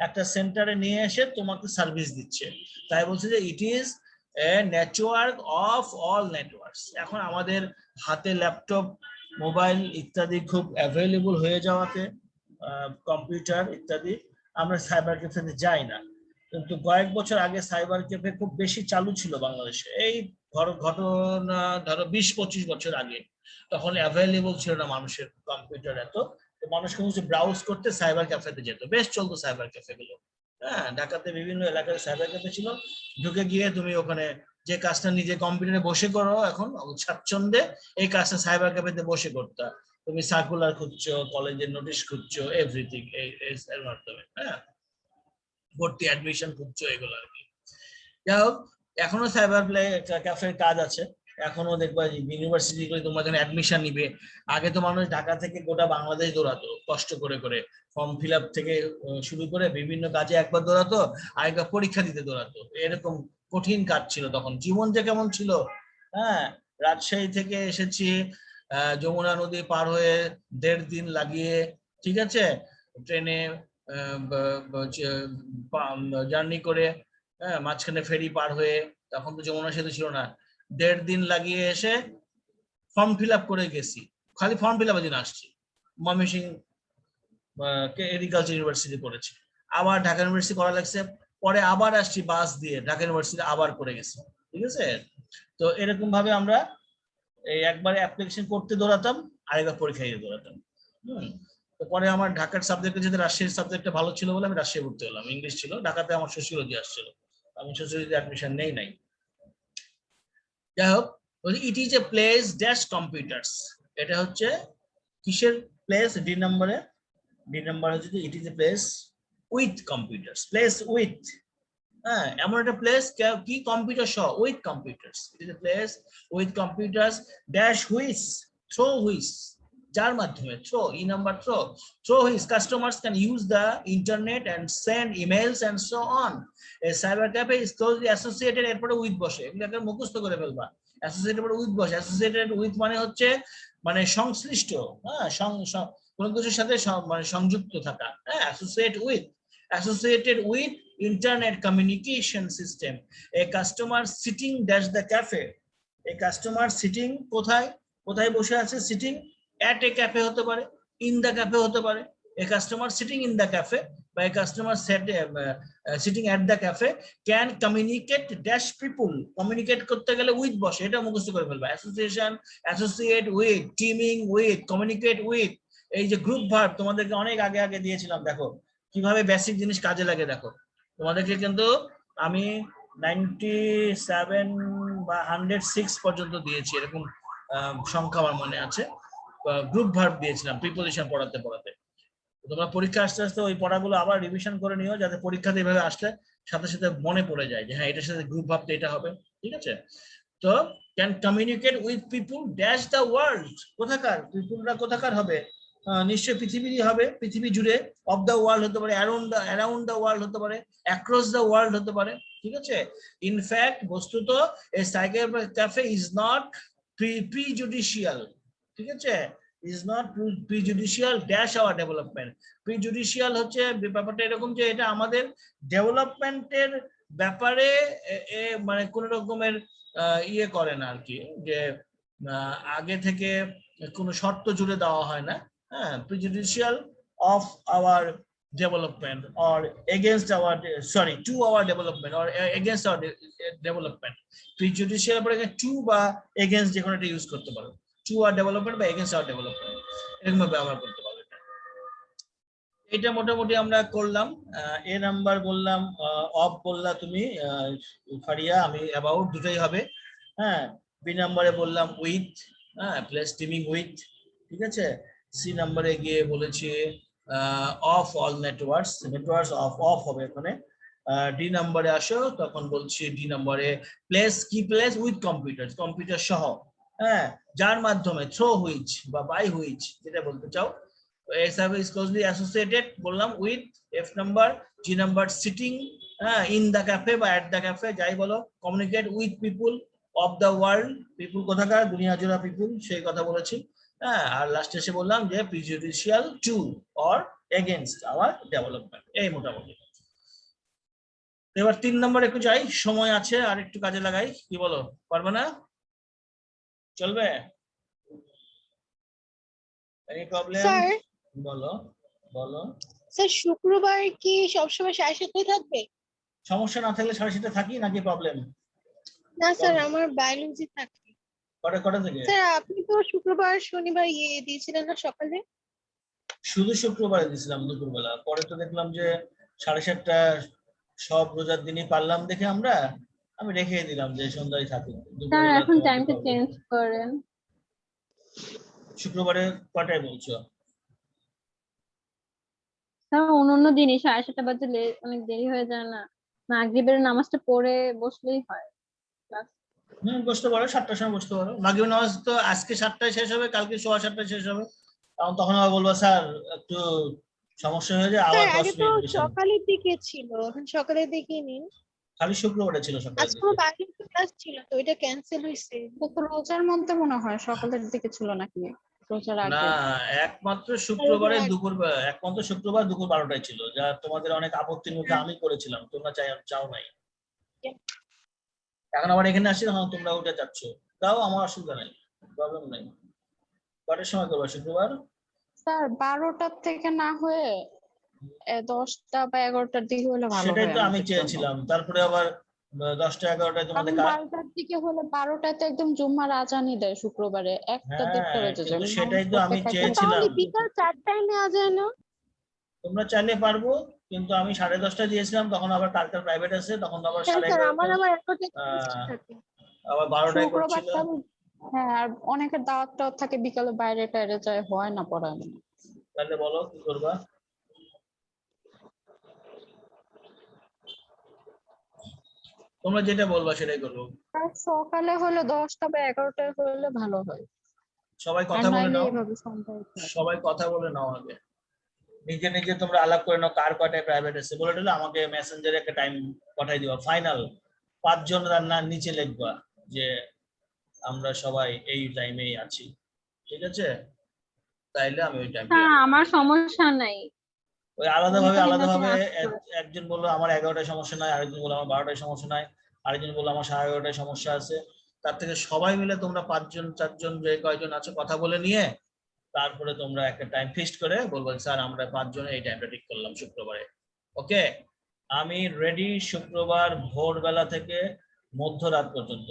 একটা সেন্টারে নিয়ে এসে তোমাকে সার্ভিস দিচ্ছে। তাই বলছে যে ইট is A network of all networks. এখন আমাদের হাতে ল্যাপটপ, মোবাইল ইত্যাদি খুব অ্যাভেলেবল হয়ে যাওয়াতে, কম্পিউটার ইত্যাদি, আমরা সাইবার ক্যাফেতে যাই না। কিন্তু কয়েক বছর আগে সাইবার ক্যাফে খুব বেশি চালু ছিল বাংলাদেশে। এই ঘটনা ধরো 20-25 বছর আগে, তখন অ্যাভেলেবল ছিল না মানুষের কম্পিউটার এত, তো মানুষ কিন্তু ব্রাউজ করতে সাইবার ক্যাফেতে যেত, বেশ চলতো সাইবার ক্যাফে গুলো। হ্যাঁ, ঢাকাতে বিভিন্ন এলাকায় সাইবার ক্যাফে ছিল, ঢুকে গিয়ে তুমি ওখানে যে কাজটা নিজে কম্পিউটারে বসে করো এখন স্বাচ্ছন্দ্যে, এই কাজটা সাইবার ক্যাফেতে বসে করতে। তুমি সার্কুলার খুঁজছো, কলেজের নোটিশ খুঁজছো, এভরিথিং এর মাধ্যমে, হ্যাঁ, ভর্তি অ্যাডমিশন খুঁজছো, এগুলো আর কি। যাই হোক, এখনো সাইবার ক্যাফের কাজ আছে, এখনো দেখবা ইউনিভার্সিটি করে তোমরা যখন অ্যাডমিশন নিবে, আগে তো মানুষ ঢাকা থেকে গোটা বাংলাদেশ দৌড়াতো কষ্ট করে করে, ফর্ম ফিল আপ থেকে শুরু করে বিভিন্ন কাজে একবার দৌড়াতো, আর একবার পরীক্ষা দিতে দৌড়াতো। এরকম কঠিন কাজ ছিল তখন। জীবন যে কেমন ছিল, হ্যাঁ, রাজশাহী থেকে এসেছি, যমুনা নদী পার হয়ে 1.5 দিন লাগিয়ে, ঠিক আছে, ট্রেনে জার্নি করে, হ্যাঁ, মাঝখানে ফেরি পার হয়ে, তখন তো যমুনা সেতু ছিল না, 1.5 দিন লাগিয়ে এসে ফর্ম ফিল আপ করে গেছি, খালি ফর্ম ফিল আপের জন্য আসছি। ময়মনসিংহ এগ্রিকালচার ইউনিভার্সিটি করেছি, আবার ঢাকা ইউনিভার্সিটি করা লাগছে, পরে আবার আসছি বাস দিয়ে ঢাকা ইউনিভার্সিটি আবার করে গেছি, ঠিক আছে। তো এরকম ভাবে আমরা এই একবারে অ্যাপ্লিকেশন করতে দৌড়াতাম, আরেকবার পরীক্ষা দিয়ে দৌড়াতাম। তো পরে আমার ঢাকার সাবজেক্টে যেহেতু রাজশাহীর সাবজেক্টটা ভালো ছিল বলে আমি রাজশাহী ভর্তি হলাম, ইংলিশ ছিল, ঢাকাতে আমার সোশিওলজি আসছিল, আমি সোশিওলজিতে অ্যাডমিশন নেই নাই। যাই হোক, it is a place dash computers, এটা হচ্ছে কিসের প্লেস? ডি নাম্বার হচ্ছে it is a place with computers, place with, হ্যাঁ, এমন একটা প্লেস কি কম্পিউটার সহ, with computers. It is a place with computers dash which, through which, যার মাধ্যমে through his customers can use the internet and send emails and so on. A cyber cafe is closely associated এরপরে with বসে, এগুলোকে মুখস্থ করে ফেলবা। associated with বসে, associated with মানে হচ্ছে মানে সংশ্লিষ্ট, হ্যাঁ, কোন কিছুর সাথে মানে সংযুক্ত থাকা, হ্যাঁ, associated with internet communication system. A customer sitting dash the cafe, a customer sitting কোথায় কোথায় বসে আছে, sitting at a cafe হতে পারে, in the cafe হতে পারে। A customer sitting in the cafe by a customer sitting at the cafe can communicate dash people, communicate করতে গেলে with বসে, এটা মুখস্থ করে ফেলবা। association, associate with, teaming with, communicate with, এই যে গ্রুপ ভার্ব তোমাদেরকে অনেক আগে আগে দিয়েছিলাম, দেখো কিভাবে বেসিক জিনিস কাজে লাগে। দেখো তোমাদেরকে কিন্তু আমি 97 বা 106 পর্যন্ত দিয়েছি, এরকম সংখ্যা আমার মনে আছে। গ্রুপ ভার্ব দিয়েছিলাম প্রিপোজিশন পড়াতে পড়াতে। তোমরা পরীক্ষা আসতে আসতে ওই পড়াগুলো আবার রিভিশন করে নিও, যাতে পরীক্ষাতে এইভাবে আসলে সাথে সাথে মনে পড়ে যায় যে হ্যাঁ এটার সাথে গ্রুপ ভাবতে এটা হবে, ঠিক আছে? তো can communicate with people dash the world, কোথাকার পিপুলরা কোথাকার হবে, নিশ্চয়ই পৃথিবীরই হবে, পৃথিবী জুড়ে। অফ দ্য ওয়ার্ল্ড হতে পারে, অ্যারাউন্ড দ্য ওয়ার্ল্ড হতে পারে, অ্যাক্রস দ্য ওয়ার্ল্ড হতে পারে, ঠিক আছে? ইনফ্যাক্ট বস্তুত a cyber cafe is not prejudicial, ঠিক আছে? is not prejudicial dash our development. Prejudicial হচ্ছে ব্যাপারটা এরকম যে এটা আমাদের ডেভেলপমেন্টের ব্যাপারে মানে কোন রকমের ইয়ে করে না আর কি, যে আগে থেকে কোনো শর্ত জুড়ে দেওয়া হয় না, হ্যাঁ। prejudicial of our development or against our to our development or against our development. prejudicial পরে to বা against যে কোনো একটা ইউজ করতে পারো, to our development বা against our development এরকম ব্যবহার করতে পারবে। এটা মোটামুটি আমরা করলাম। এ নাম্বার বললাম, অফ বললা তুমি ফারিয়া, আমি অ্যাবাউট দুটোই হবে, হ্যাঁ। বি নাম্বারে বললাম উইথ, হ্যাঁ, প্লাস টিমিং উইথ, ঠিক আছে? সি নাম্বারে গিয়ে বলেছি অফ অল নেটওয়ার্কস অফ হবে এখানে। ডি নাম্বারে আসো, তখন বলছি ডি নাম্বারে প্লেস কি প্লেস উইথ কম্পিউটার সহ, হ্যাঁ, যার মাধ্যমে থ্রো হুইচ বা বাই হুইচ যেটা বলতে চাও। A service is closely associated বললাম with F number. G number sitting, হ্যাঁ, ইন দা ক্যাফে বা এট দা ক্যাফে যাই বলো। Communicate with people of the world, people কোথাকার, দুনিয়া জোড়া পিপুল, সেই কথা বলেছি, হ্যাঁ। আর লাস্টে এসে বললাম যে prejudicial to or against our development, এই মোটামুটি। এবার 3 নম্বর একটু যাই, সময় আছে আর একটু কাজে লাগাই, কি বলো, পারবে না? চলবে? Any problem? স্যার বলো বলো। স্যার শুক্রবার কি সবসময় 7:30 থাকবে? সমস্যা না থাকলে 7:30 থাকি, নাকি প্রবলেম? না স্যার, আমার বায়োলজি থাকে। কটা থেকে? স্যার আপনি তো শুক্রবার শনিবার দিয়েছিলেন না সকালে? শুধু শুক্রবারে দিয়েছিলাম দুপুরবেলা, পরে তো দেখলাম যে 7:30 সব রোজার দিনই পারলাম দেখে আমি রেখে দিলাম যে সন্ধ্যায় থাকি। স্যার এখন টাইমটা চেঞ্জ করেন। শুক্রবারে কটায় বলছো? স্যার অন্য দিনই 7:30 বাজে অনেক দেরি হয়ে যায় না? মাগরিবের নামাজটা পড়ে বসলেই হয়। বসতে পারো, 7টার সময় বসতে পারো। মাগরিবের নামাজ তো আজকে 7টায় শেষ হবে, কালকে 7:15 শেষ হবে, তখন আবার বলবো স্যার একটু সমস্যা হয়ে যায়, আবার 10 আগে তো মিনিট বেশি। সকালের দিকে ছিল, এখন সকালের দিকে নিন। খালি শুক্রবারে ছিল সকালের আজকে দিকে। বায়োলজি ক্লাস ছিল তো ওইটা ক্যান্সেল হয়েছে। তো রোজার মধ্যে মনে হয় সকালের দিকে ছিল নাকি রোজার না, আগে? একমাত্র শুক্রবার দুপুর 12টায় ছিল, যা তোমাদের অনেক আপত্তির মুখে আমি করেছিলাম, তোমরা চাও নাই। এখন আবার এখানে আসি, তখন তোমরা ওটা চাচ্ছ, তাও আমার অসুবিধা নাই, প্রবলেম নাই। কটার সময় করবা শুক্রবার? স্যার 12টার থেকে না হয়ে 10টা বা 11টার দিকে হলে ভালো সেটাই হয় তো আমি আমাদের জন্য। চেয়েছিলাম, তারপরে আবার 10টা 11টায় তোমাদের কারণ 12টার দিকে হলে 12টাতে একদম জুম্মার আজানই দেয় শুক্রবারে, 1টা 1:30 বেজে কিন্তু যাবে। সেটাই তো আমি চেয়েছিলাম। তাহলে বিকাল 4টায় নেওয়া যায় না? তোমরা চাইলে পারবো, কিন্তু আমি 10:30 দিয়েছিলাম, তখন আবার কালকার প্রাইভেট আছে, তখন আবার হ্যাঁ স্যার, আমার 11:30 আবার একটা টেস্ট থাকে। আবার 12টায় করছিল। শুক্রবারটা হ্যাঁ, আর অনেকের দাওয়াত থাকে বিকালে, বাইরে টাইরে যায়, হয় না পড়ানো। তাহলে বলো কি করবা? তোমরা যেটা বলবা সেটাই করবো। আর সকালে হলে 10টা বা 11টায় হলে ভালো হয়। সবাই আর কথা বলে নাইলে নাও, এভাবে সন্ধ্যায় থাকে। সবাই কথা বলে নাও আগে, নিজে নিজে তোমরা আলাপ করে নাও কার কয়টায় প্রাইভেট আছে বলে দিলে আমাকে মেসেঞ্জারে একটা টাইম পাঠাই দিবা। ফাইনাল 5 জন রান্নার নিচে লিখবা যে আমরা সবাই এই টাইমেই আছি, ঠিক আছে? তাইলে আমি ওই টাইমে হ্যাঁ, আমার সমস্যা নাই। ওই অন্য দিন আপনি আলাদাভাবে আসতে পারেন। একজন বললো আমার 11টায় সমস্যা নাই, আরেকজন বললো আমার 12টায় সমস্যা নাই, আরেকজন বললো আমার 11:30টায় সমস্যা আছে। তার থেকে সবাই মিলে তোমরা 5 জন 4 জন যে কয়জন আছো কথা বলে নিয়ে তারপরে তোমরা একটা টাইম ফিক্সড করে বলবো স্যার আমরা 5 জনে এই টাইমটা ঠিক করলাম শুক্রবারে। ওকে, আমি রেডি শুক্রবার ভোরবেলা থেকে মধ্যরাত পর্যন্ত,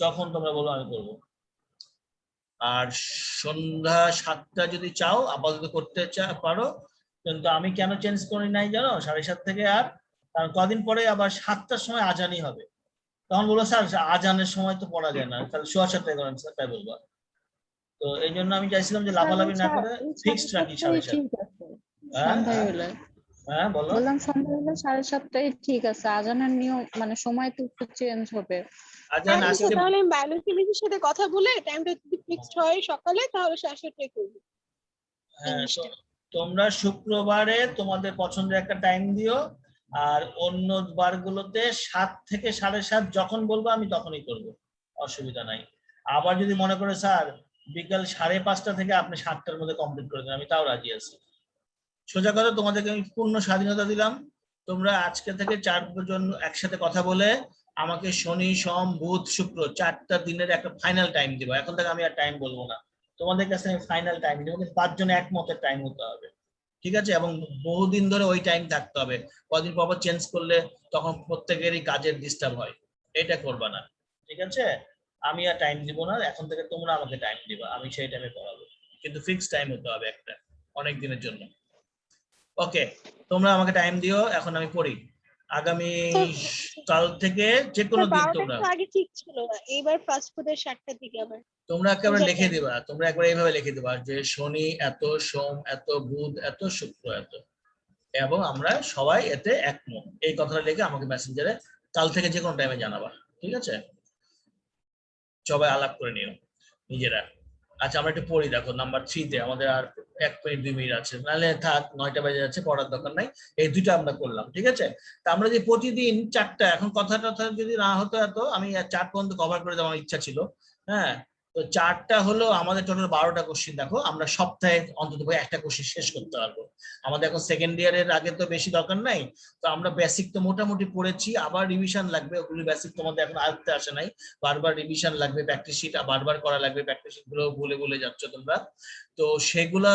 যখন তোমরা বলো আমি করবো। আর সন্ধ্যা 7টা যদি চাও আপাতত করতে পারো, কিন্তু আমি কেন চেঞ্জ করি নাই জানো 7:30 থেকে, আর কারণ কদিন পরে আবার 7টার সময় আজানই হবে, তখন বলবো স্যার আজানের সময় তো পড়া যায় না, তাহলে 7:15 করেন স্যার, তাই বলবো। তো এই জন্য আমি চাইছিলাম যে লাফালাফি না করে ফিক্সড রাখি 7:30। ঠিক আছে হ্যাঁ সন্ধ্যায় হলে। হ্যাঁ বলো। বললাম সন্ধ্যা হলে 7:30টাই ঠিক আছে, আজানের নিয়ম মানে সময় তো একটু চেঞ্জ হবে। আজান আচ্ছা আজকে তাহলে আমি বায়োলজি মিসের সাথে কথা বলে টাইমটা যদি ফিক্সড হয় সকালে তাহলে 7:30টায় করবো হ্যাঁ, তো ইংলিশটা। তোমরা শুক্রবারে তোমাদের পছন্দের একটা টাইম দিও, আর অন্য বারগুলোতে 7 থেকে 7:30 যখন বলবো আমি তখনই করব, অসুবিধা নাই। আবার যদি মনে করে স্যার বিকাল 5:30 থেকে আপনি 7টার মধ্যে কমপ্লিট করে দেন, আমি তাও রাজি আছি। সোজা কথা তোমাদেরকে আমি পূর্ণ স্বাধীনতা দিলাম, তোমরা আজকে থেকে 4 জন একসাথে কথা বলে আমাকে শনি সোম বুধ শুক্র 4টা দিনের একটা ফাইনাল টাইম দিবা। এখন থেকে আমি আর টাইম বলবো না, তোমাদের কাছে আমি ফাইনাল টাইম দিব, কিন্তু 5 জনে একমতের টাইম হতে হবে, ঠিক আছে? এবং বহুদিন ধরে ওই টাইম থাকতে হবে, কদিন পর চেঞ্জ করলে তখন প্রত্যেকেরই কাজের ডিস্টার্ব হয়, এটা করবা না, ঠিক আছে? আমি আর টাইম দিব না, এখন থেকে তোমরা আমাকে টাইম দিবা, আমি সেই টাইমে পড়াবো, কিন্তু ফিক্সড টাইম হতে হবে একটা, অনেক দিনের জন্য। ওকে, তোমরা আমাকে টাইম দিও, এখন আমি পড়ি। আগামী কাল থেকে যে কোনো দিন 12টা তোমরা তো আগে ঠিক ছিল না, এইবার ফাস্ট ফুডের 7টার দিকে আবার তোমরা একেবারে পূজার লিখে time। দিবা, তোমরা একবার এইভাবে লিখে দিবা যে শনি এত, সোম এত, বুধ এত, শুক্র এত, এবং আমরা সবাই এতে একমত, এই কথাটা লিখে আমাকে মেসেঞ্জারে কাল থেকে যে কোনো টাইমে জানাবা, ঠিক আছে? সবাই আলাপ করে নিও নিজেরা। আচ্ছা আমরা একটু পড়ি, দেখো নাম্বার 3-তে আমাদের আর 1 মিনিট 2 মিনিট আছে, নাহলে থাক 9টা বাজে যাচ্ছে, পড়ার দরকার নাই। এই দুটো আমরা করলাম, ঠিক আছে? তা আমরা যে প্রতিদিন 4টা, এখন কথাটা যদি না হতো এত, আমি 4 পর্যন্ত কভার করে দেওয়ার ইচ্ছা ছিল। হ্যাঁ, তো 4টা হলো আমাদের টোটাল 12টা কোশ্চিন। দেখো আমরা সপ্তাহে অন্তত একটা কোশ্চিন শেষ করতে পারবো। আমাদের এখন সেকেন্ড ইয়ারের আগে তো বেশি দরকার নাই, তো আমরা বেসিক তো মোটামুটি পড়েছি, আবার রিভিশন লাগবে, ওগুলি বেসিক তোমাদের এখন আয়ত্তে আসে নাই, বারবার রিভিশন লাগবে, প্র্যাকটিস শিট বারবার করা লাগবে, প্র্যাকটিস শিট গুলো বলে বলে যাচ্ছ তোমরা। তো সেগুলা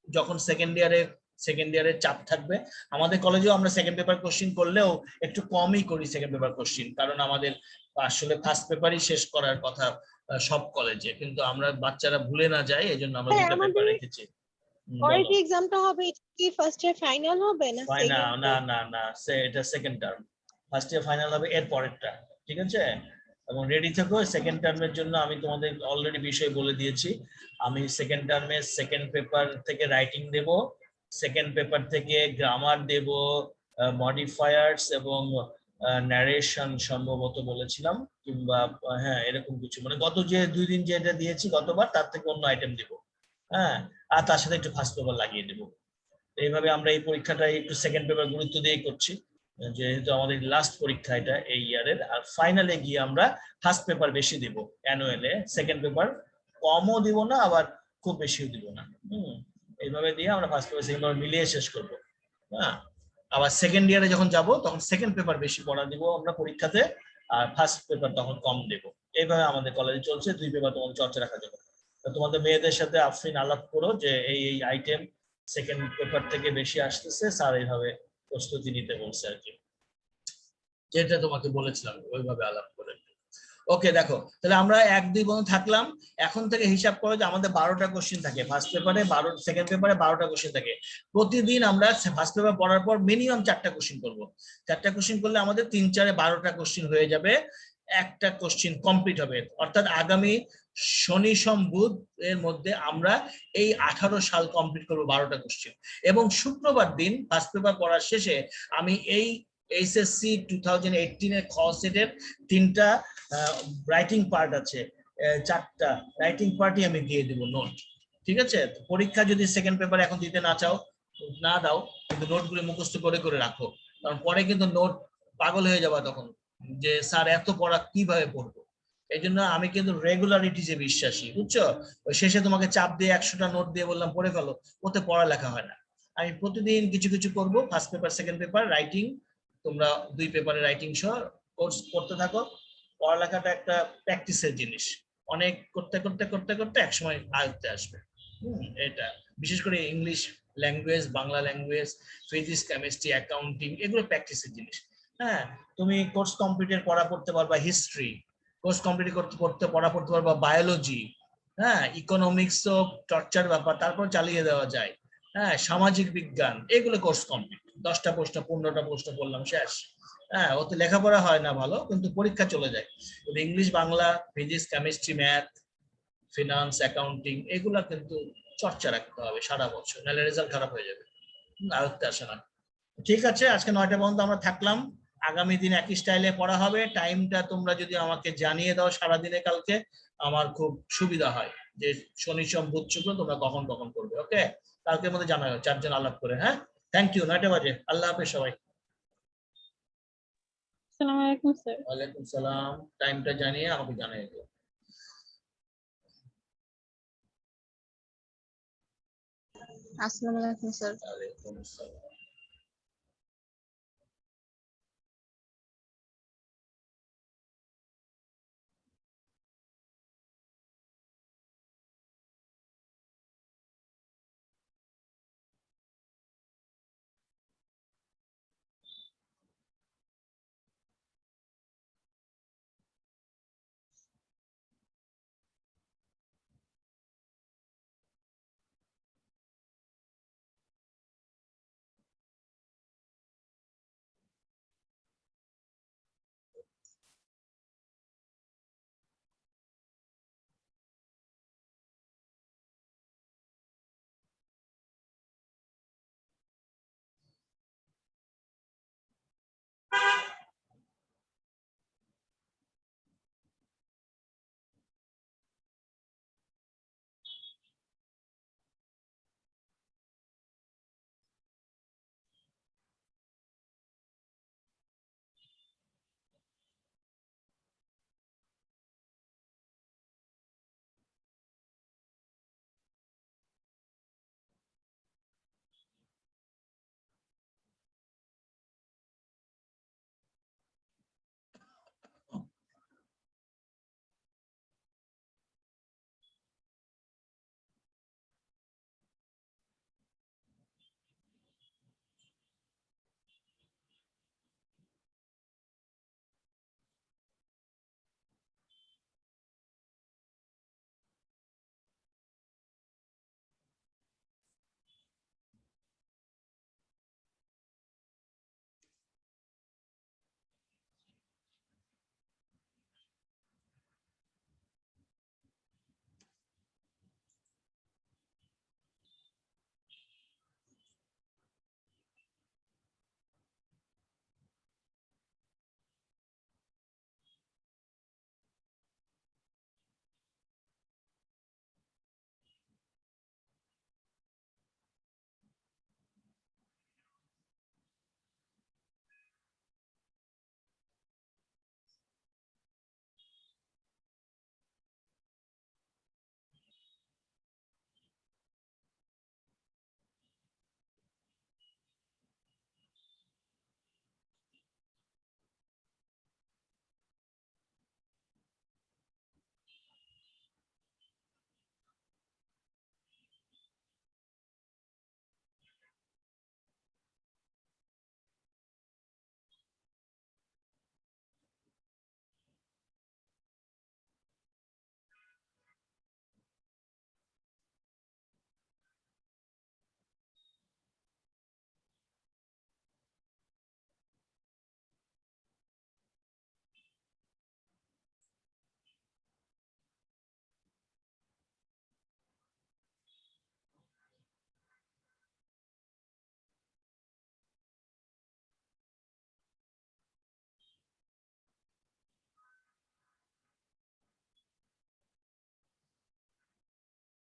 যখন সেকেন্ড ইয়ারের চাপ থাকবে, আমাদের কলেজেও আমরা সেকেন্ড পেপার কোশ্চিন করলেও একটু কমই করি সেকেন্ড পেপার কোশ্চিন, কারণ আমাদের আসলে ফার্স্ট পেপারই শেষ করার কথা সব কলেজে, কিন্তু আমরা বাচ্চারা ভুলে না যায় এই জন্য আমরা হ্যাঁ, দুটো পেপার আমাদের রেখেছি। পরের বলো। যে এক্সামটা হবে এটা কি ফার্স্ট ইয়ার ফাইনাল হবে না না সেকেন্ড? না না না, এটা second term, first year final হবে এর পরেরটা, ঠিক আছে? এবং রেডি থেকো সেকেন্ড টার্মের জন্য, আমি তোমাদের অলরেডি বিষয় বলে দিয়েছি। আমি সেকেন্ড টার্মে সেকেন্ড পেপার থেকে রাইটিং দেব, সেকেন্ড পেপার থেকে গ্রামার দেব, মডিফায়ার্স এবং ন্যারেশন সম্ভবত বলেছিলাম, কিংবা হ্যাঁ এরকম কিছু, মানে গত যে 2 দিন যেটা দিয়েছি গতবার তার থেকে অন্য আইটেম দেব। হ্যাঁ, আর তার সাথে একটু ফার্স্ট পেপার লাগিয়ে দেবো। এইভাবে আমরা এই পরীক্ষাটা একটু সেকেন্ড পেপার গুরুত্ব দিয়ে করছি, যেহেতু আমাদের লাস্ট পরীক্ষা এটা এই ইয়ারের, আর ফাইনালে গিয়ে আমরা ফার্স্ট পেপার বেশি দিব, অ্যানুয়ালে সেকেন্ড পেপার কমও দিব না আবার খুব বেশিও দিব না। এইভাবে দিয়ে আমরা ফার্স্ট পেপার সেকেন্ড পেপার মিলিয়ে শেষ করবো। হ্যাঁ, আবার সেকেন্ড ইয়ারে যখন যাব তখন সেকেন্ড পেপার বেশি পড়া দিব আমরা পরীক্ষাতে, আর ফার্স্ট পেপার তখন কম দেব। এইভাবে আমাদের কলেজে চলছে, 2 পেপার তোমাদের চর্চা রাখা যাবে। তোমাদের মেয়েদের সাথে আফরিন আলাপ করো যে এই এই আইটেম সেকেন্ড পেপার থেকে বেশি আসতেছে, স্যার এইভাবে প্রস্তুতি নিতে বলছে আর কি, যেটা তোমাকে বলেছিলাম ওইভাবে আলাপ করে। ওকে, দেখো তাহলে আমরা 1-2 বন্ধু থাকলাম, এখন থেকে হিসাব করো যে আমাদের 12টা কোশ্চেন থাকে ফার্স্ট পেপারে, সেকেন্ড পেপারে 12টা কোশ্চেন থাকে। প্রতিদিন আমরা ফার্স্ট পেপার পড়ার পর মিনিমাম 4টা কোশ্চেন করবো। 4টা কোশ্চেন করলে আমাদের 3-4-এ 12টা কোশ্চেন হয়ে যাবে, একটা কোশ্চেন কমপ্লিট হবে। অর্থাৎ আগামী শনি সোম বুধ এর মধ্যে আমরা এই 18 সাল কমপ্লিট করবো 12টা কোশ্চেন। এবং শুক্রবার দিন ফার্স্ট পেপার পড়ার শেষে আমি এই এইচএসসি 2018 এর খ সেটের 3টা রাইটিং পার্ট আছে, 4টা রাইটিং পার্টি আমি দিয়ে দিব নোট, ঠিক আছে? তো পরীক্ষা যদি সেকেন্ড পেপার এখন দিতে না চাও না দাও, কিন্তু নোটগুলো মুখস্থ করে করে রাখো, কারণ পরে কিন্তু নোট পাগল হয়ে যাবা তখন, যে স্যার এত পড়া কিভাবে পড়বো। এই জন্য আমি কিন্তু রেগুলারিটিতে বিশ্বাসী, বুঝছো? ওই শেষে তোমাকে চাপ দিয়ে 100টা নোট দিয়ে বললাম পড়ে ফেলো, ওতে পড়ালেখা হয় না। আমি প্রতিদিন কিছু কিছু করব, first paper second paper writing, তোমরা 2 পেপারে রাইটিং সহ কোর্স করতে থাকো। পড়ালেখাটা একটা প্র্যাকটিসের জিনিস, অনেক করতে করতে করতে করতে একসময় আয়ত্তে আসবে। এটা বিশেষ করে English language, Bangla language, physics, chemistry, accounting, এগুলো প্র্যাকটিসের জিনিস। হ্যাঁ, তুমি কোর্স কমপ্লিটের পড়া পড়তে পারবা হিস্ট্রি, কোর্স কমপ্লিট করতে করতে পড়া পড়তে পারবা বায়োলজি, হ্যাঁ, ইকোনমিক্সও টর্চার ব্যাপার, তারপর চালিয়ে দেওয়া যায়। হ্যাঁ, সামাজিক বিজ্ঞান, এগুলো কোর্স কমপ্লিট, 10টা প্রশ্ন 15টা প্রশ্ন পড়লাম, শেষ। হ্যাঁ, ওতে লেখাপড়া হয় না ভালো, কিন্তু পরীক্ষা চলে যায়। English, Bangla, physics, chemistry, math, finance, accounting, এগুলা কিন্তু চর্চা রাখতে হবে সারা বছর, নাহলে রেজাল্ট খারাপ হয়ে যাবে, আয়ত্তে আসে না। ঠিক আছে, আজকে 9টা পর্যন্ত আমরা থাকলাম, আগামী দিন একই স্টাইলে পড়া হবে। টাইমটা তোমরা যদি আমাকে জানিয়ে দাও সারাদিনে কালকে, আমার খুব সুবিধা হয়, যে শনি সোম বুধ শুক্র তোমরা কখন কখন করবে। ওকে, কালকের মধ্যে জানাবে, 4 জন আলাপ করে। হ্যাঁ, থ্যাংক ইউ। 9টা বাজে। আল্লাহ হাফেজ সবাই। আসসালামু আলাইকুম স্যার। ওয়ালাইকুম সালাম। টাইমটা জানিয়ে আমাকে জানিয়ে দিও। আসসালামু আলাইকুম স্যার। ওয়ালাইকুম আসসালাম।